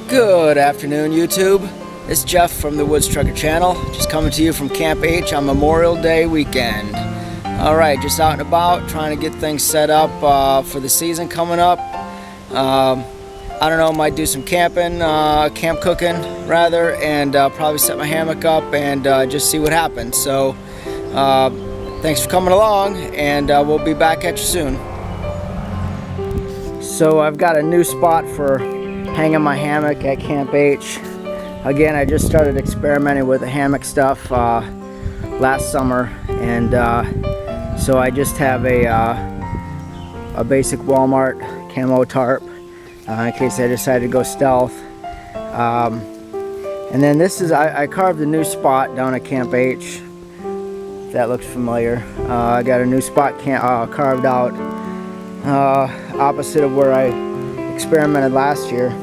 Good afternoon, YouTube. It's Jeff from the Woods Trucker Channel, just coming to you from Camp H on Memorial Day weekend. Alright, just out and about, trying to get things set up for the season coming up. I don't know, might do some camping, camp cooking rather, and probably set my hammock up and just see what happens. So, thanks for coming along, and we'll be back at you soon. So I've got a new spot for hanging my hammock at Camp H. Again, I just started experimenting with the hammock stuff last summer, and so I just have a basic Walmart camo tarp in case I decide to go stealth. And then this is, I carved a new spot down at Camp H, if that looks familiar. I got a new spot carved out opposite of where I experimented last year.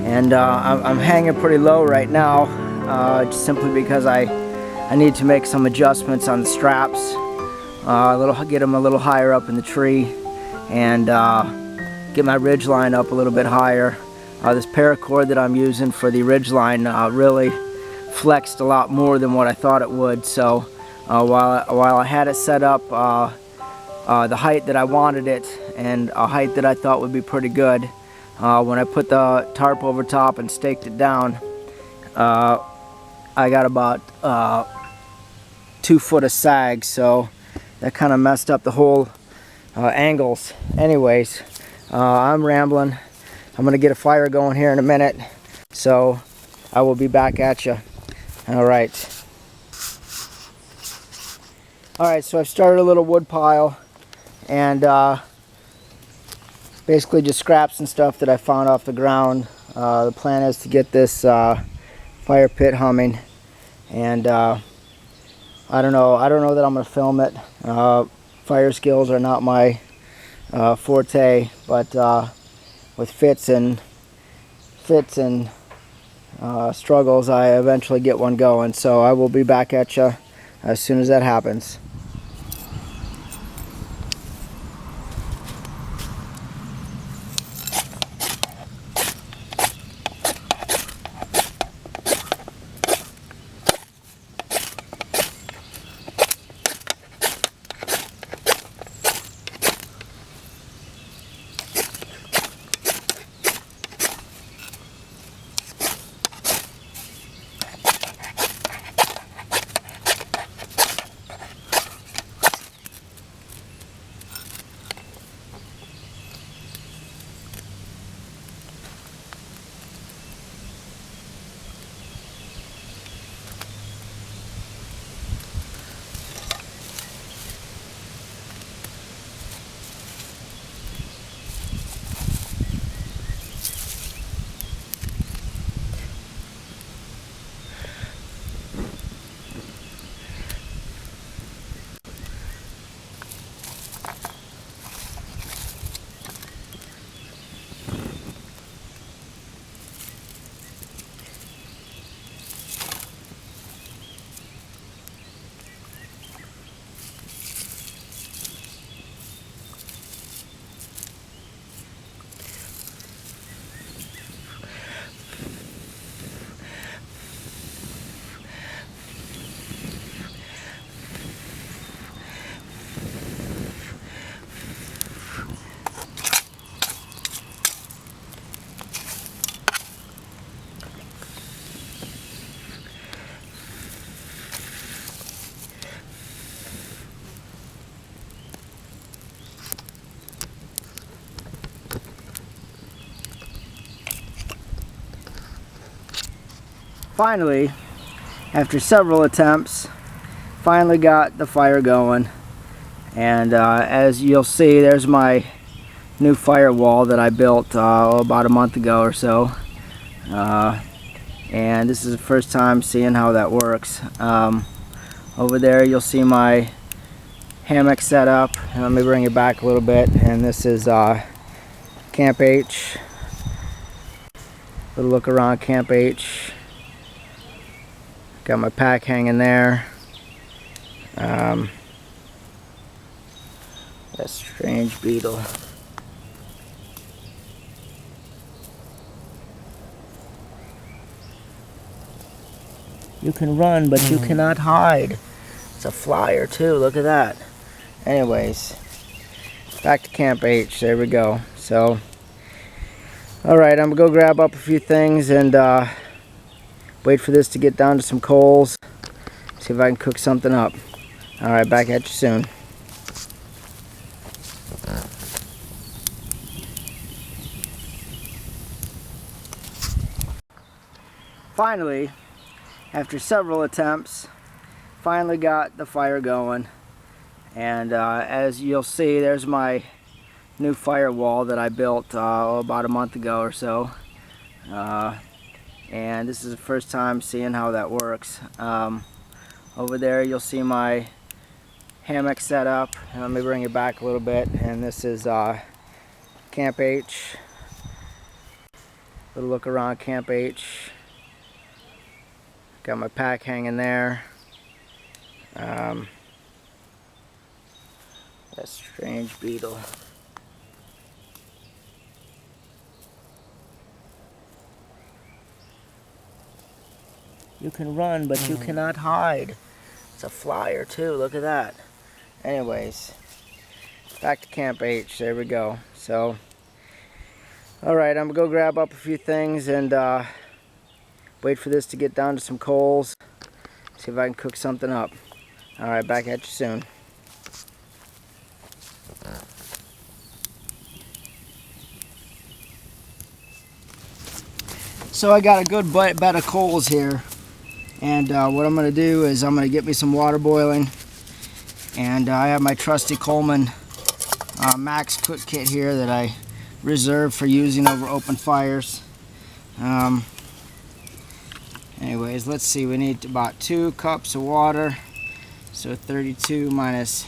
And I'm hanging pretty low right now, just simply because I need to make some adjustments on the straps, get them a little higher up in the tree, and get my ridge line up a little bit higher. This paracord that I'm using for the ridge line really flexed a lot more than what I thought it would. So while I had it set up the height that I wanted it, and a height that I thought would be pretty good, when I put the tarp over top and staked it down, I got about 2 foot of sag, so that kind of messed up the whole angles. Anyways, I'm rambling. I'm gonna get a fire going here in a minute, so I will be back at you. Alright, so I've started a little wood pile, and basically just scraps and stuff that I found off the ground. The plan is to get this fire pit humming, and I don't know that I'm gonna film it. Fire skills are not my forte, but with fits and struggles, I eventually get one going. So I will be back at you as soon as that happens. Finally, after several attempts, finally got the fire going, and as you'll see, there's my new firewall that I built about a month ago or so, and this is the first time seeing how that works. Over there you'll see hammock set up, and let me bring it back a little bit, and this is Camp H. Little look around Camp H. Got my pack hanging there. That strange beetle. You can run, but you cannot hide. It's a flyer too, look at that. Anyways, back to Camp H, there we go. So, alright, I'm gonna go grab up a few things and wait for this to get down to some coals. See if I can cook something up. Alright, back at you soon. Finally, after several attempts, finally got the fire going. And as you'll see, there's my new firewall that I built about a month ago or so. And this is the first time seeing how that works. Over there you'll see my hammock set up. And let me bring it back a little bit. And this is Camp H. Little look around Camp H. Got my pack hanging there. That strange beetle. You can run, but you cannot hide. It's a flyer too, look at that. Anyways, back to Camp H, there we go. So, alright, I'm gonna go grab up a few things and wait for this to get down to some coals. See if I can cook something up. Alright, back at you soon. So I got a good bed of coals here. And what I'm going to do is I'm going to get me some water boiling. And I have my trusty Coleman Max Cook Kit here that I reserved for using over open fires. Anyways, let's see, we need about 2 cups of water. So 32 minus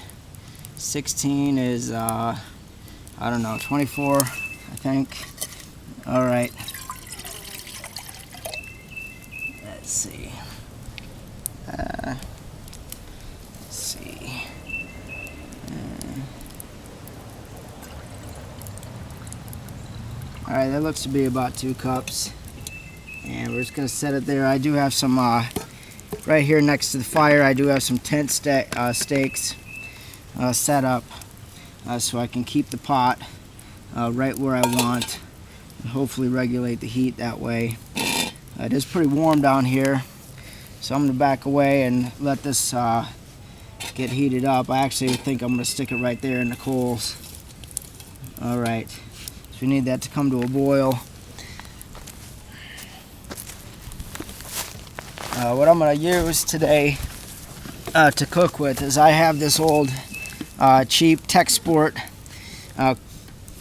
16 is, I don't know, 24, I think. Alright. Let's see. Alright, that looks to be about 2 cups. And we're just going to set it there. I do have some, right here next to the fire, I do have some tent stakes set up so I can keep the pot right where I want and hopefully regulate the heat that way. It is pretty warm down here, so I'm going to back away and let this get heated up. I actually think I'm going to stick it right there in the coals. Alright, so we need that to come to a boil. What I'm going to use today to cook with is I have this old cheap Tech Sport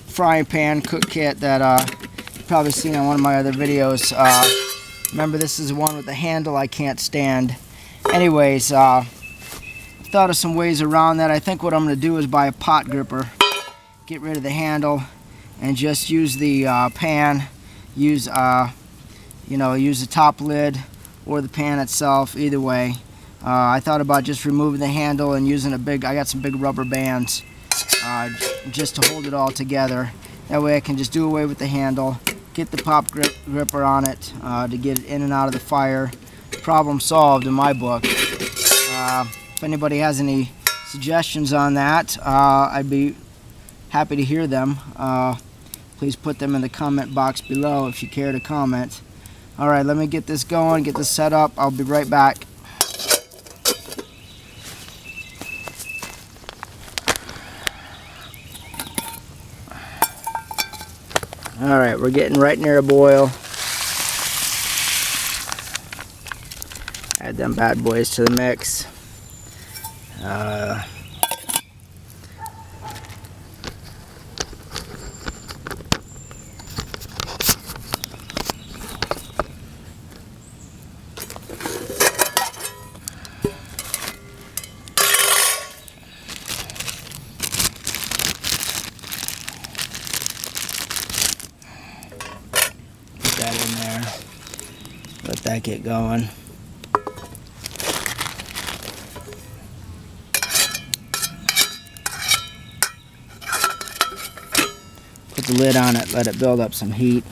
frying pan cook kit that you've probably seen on one of my other videos. Remember, this is the one with the handle I can't stand. Anyways, I've thought of some ways around that. I think what I'm going to do is buy a pot gripper, get rid of the handle, and just use the pan. Use use the top lid or the pan itself. Either way, I thought about just removing the handle and using I got some big rubber bands just to hold it all together. That way I can just do away with the handle, get the pop gripper on it to get it in and out of the fire. Problem solved in my book. If anybody has any suggestions on that, I'd be happy to hear them. Please put them in the comment box below if you care to comment. Alright, let me get this going, get this set up. I'll be right back. Alright, we're getting right near a boil. Add them bad boys to the mix. That in there. Let that get going. Put the lid on it, let it build up some heat.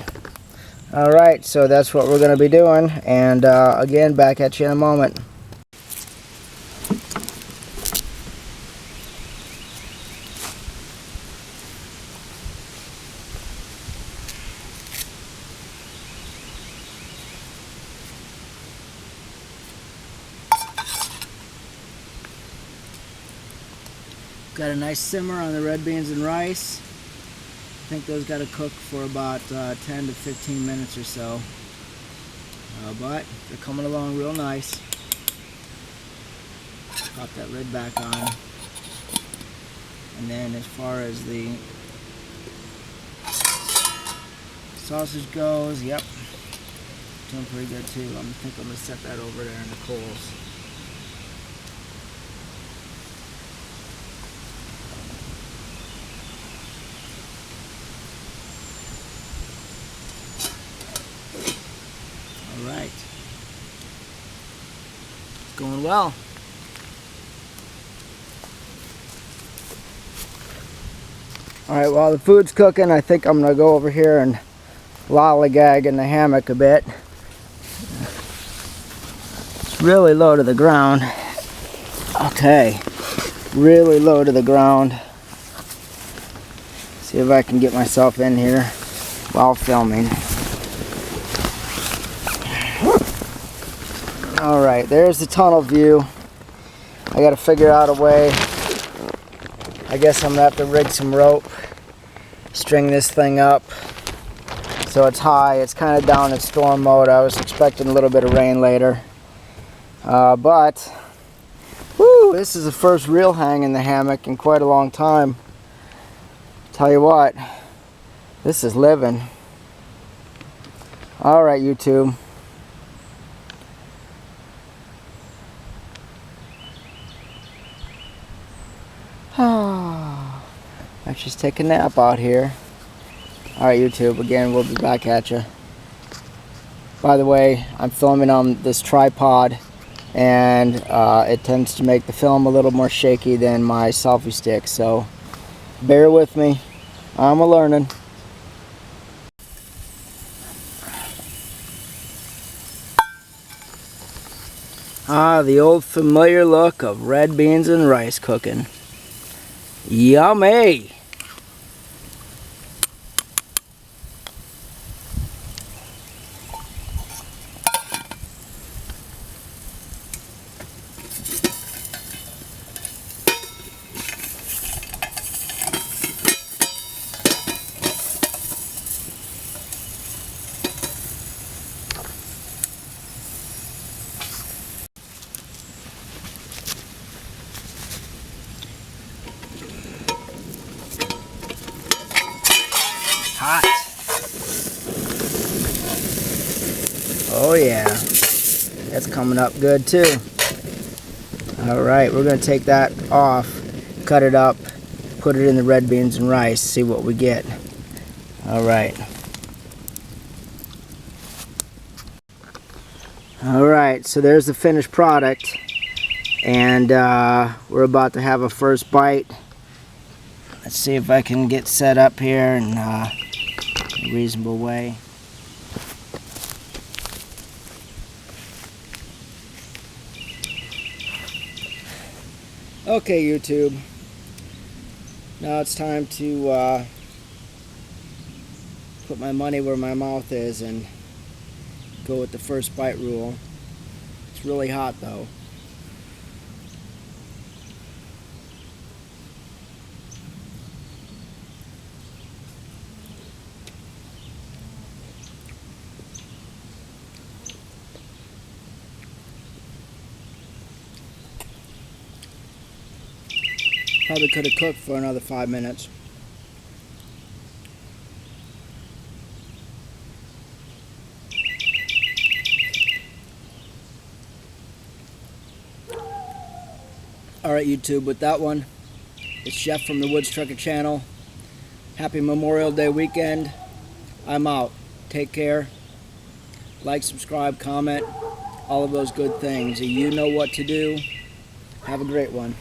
Alright, so that's what we're going to be doing, and again, back at you in a moment. Got a nice simmer on the red beans and rice. I think those got to cook for about 10 to 15 minutes or so. But they're coming along real nice. Pop that lid back on. And then as far as the sausage goes, yep, doing pretty good too. I think I'm going to set that over there in the coals. Alright. It's going well. Alright, while the food's cooking, I think I'm going to go over here and lollygag in the hammock a bit. It's really low to the ground. Okay. Really low to the ground. See if I can get myself in here while filming. Alright, there's the tunnel view. I gotta figure out a way. I guess I'm gonna have to rig some rope, string this thing up so it's high. It's kind of down in storm mode. I was expecting a little bit of rain later. But, whoo, this is the first real hang in the hammock in quite a long time. Tell you what, this is living. Alright, YouTube. I should just take a nap out here. Alright, YouTube, again, we'll be back at you. By the way, I'm filming on this tripod, and it tends to make the film a little more shaky than my selfie stick, so bear with me. I'm a-learning. Ah, the old familiar look of red beans and rice cooking. Yummy! Hot. Oh yeah, that's coming up good too. Alright, we're going to take that off, cut it up, put it in the red beans and rice, see what we get. Alright. Alright, so there's the finished product, and we're about to have a first bite. Let's see if I can get set up here in a reasonable way. Okay, YouTube. Now it's time to put my money where my mouth is and go with the first bite rule. It's really hot though. Probably could have cooked for another 5 minutes. Alright, YouTube, with that one, it's Jeff from the Woods Trucker Channel. Happy Memorial Day weekend. I'm out. Take care. Like, subscribe, comment, all of those good things. You know what to do. Have a great one.